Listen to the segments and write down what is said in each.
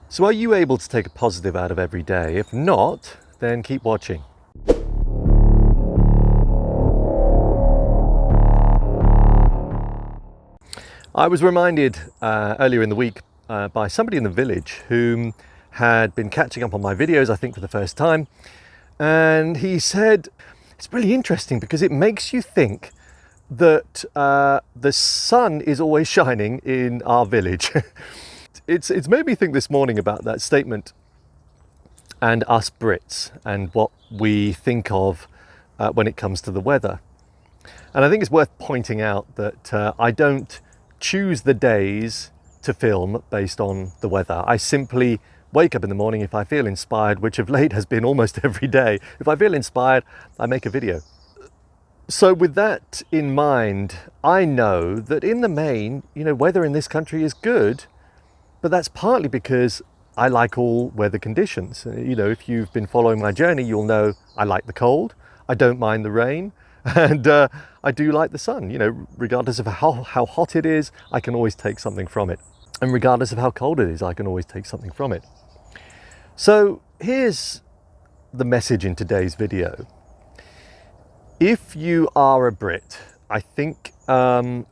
So are you able to take a positive out of every day? If not, then keep watching. I was reminded earlier in the week by somebody in the village who had been catching up on my videos, I think for the first time, and he said, it's really interesting because it makes you think that the sun is always shining in our village. It's made me think this morning about that statement and us Brits and what we think of when it comes to the weather. And I think it's worth pointing out that I don't choose the days to film based on the weather. I simply wake up in the morning if I feel inspired, which of late has been almost every day. If I feel inspired, I make a video. So with that in mind, I know that in the main, weather in this country is good, but that's partly because I like all weather conditions. If you've been following my journey, you'll know I like the cold, I don't mind the rain, and I do like the sun. Regardless of how hot it is, I can always take something from it. And regardless of how cold it is, I can always take something from it. So here's the message in today's video. If you are a Brit, I think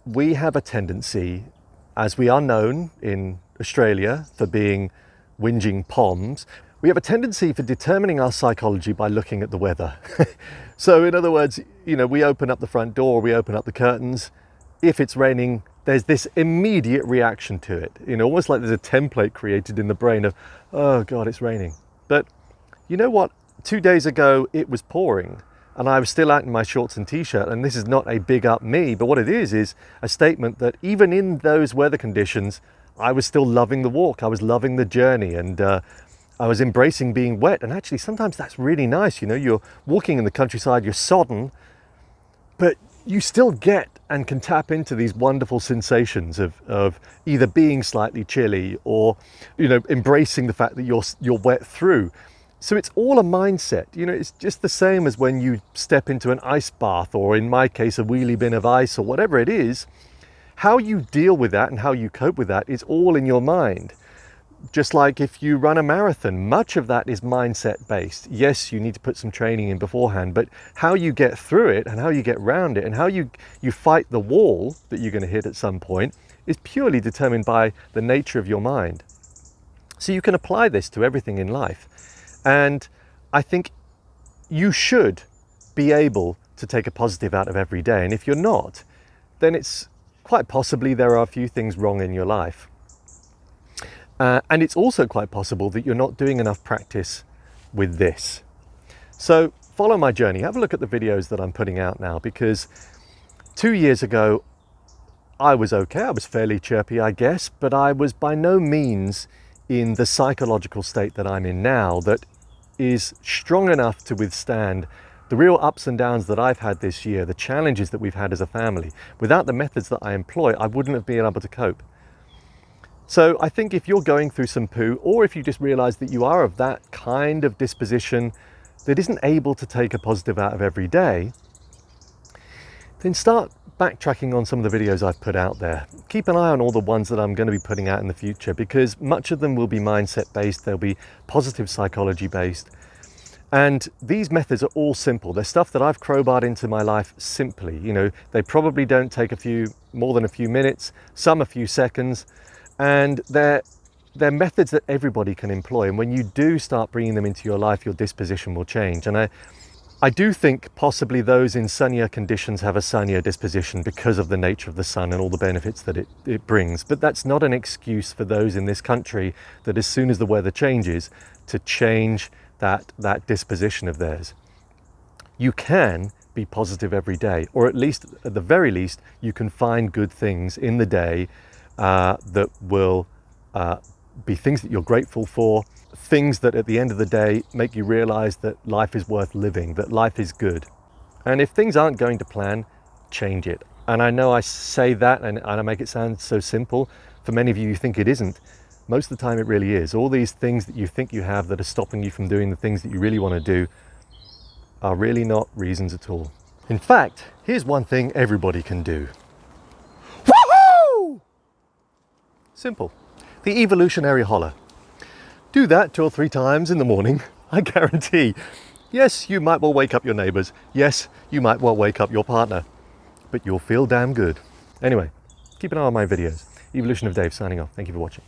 we have a tendency, as we are known in Australia for being whinging poms, we have a tendency for determining our psychology by looking at the weather. So in other words, we open up the front door, we open up the curtains. If it's raining, there's this immediate reaction to it. Almost like there's a template created in the brain of, oh God, it's raining. But you know what? 2 days ago, it was pouring and I was still out in my shorts and t-shirt. And this is not a big up me, but what it is a statement that even in those weather conditions, I was still loving the walk. I was loving the journey, and I was embracing being wet. And actually, sometimes that's really nice. You're walking in the countryside, you're sodden, but you still get and can tap into these wonderful sensations of either being slightly chilly or, embracing the fact that you're wet through. So it's all a mindset. It's just the same as when you step into an ice bath, or in my case, a wheelie bin of ice, or whatever it is. How you deal with that and how you cope with that is all in your mind. Just like if you run a marathon, much of that is mindset based. Yes, you need to put some training in beforehand, but how you get through it and how you get around it and how you fight the wall that you're going to hit at some point is purely determined by the nature of your mind. So you can apply this to everything in life. And I think you should be able to take a positive out of every day. And if you're not, then it's quite possibly there are a few things wrong in your life. And it's also quite possible that you're not doing enough practice with this. So follow my journey. Have a look at the videos that I'm putting out now, because 2 years ago, I was okay. I was fairly chirpy, I guess, but I was by no means in the psychological state that I'm in now that is strong enough to withstand the real ups and downs that I've had this year, the challenges that we've had as a family. Without the methods that I employ, I wouldn't have been able to cope. So I think if you're going through some poo, or if you just realize that you are of that kind of disposition that isn't able to take a positive out of every day, then start backtracking on some of the videos I've put out there. Keep an eye on all the ones that I'm going to be putting out in the future, because much of them will be mindset based, they'll be positive psychology based. And these methods are all simple. They're stuff that I've crowbarred into my life simply. They probably don't take more than a few minutes, some a few seconds, and they're methods that everybody can employ. And when you do start bringing them into your life, your disposition will change. And I do think possibly those in sunnier conditions have a sunnier disposition because of the nature of the sun and all the benefits that it brings. But that's not an excuse for those in this country that as soon as the weather changes, to change that disposition of theirs. You can be positive every day, or at least, at the very least, you can find good things in the day that will be things that you're grateful for, things that at the end of the day make you realize that life is worth living, that life is good. And if things aren't going to plan, change it. And I know I say that and I make it sound so simple. For many of you, you think it isn't. Most of the time it really is. All these things that you think you have that are stopping you from doing the things that you really want to do are really not reasons at all. In fact, here's one thing everybody can do. Woohoo! Simple. The evolutionary holler. Do that 2 or 3 times in the morning. I guarantee, yes, you might well wake up your neighbours. Yes, you might well wake up your partner, but you'll feel damn good. Anyway, keep an eye on my videos. Evolution of Dave signing off. Thank you for watching.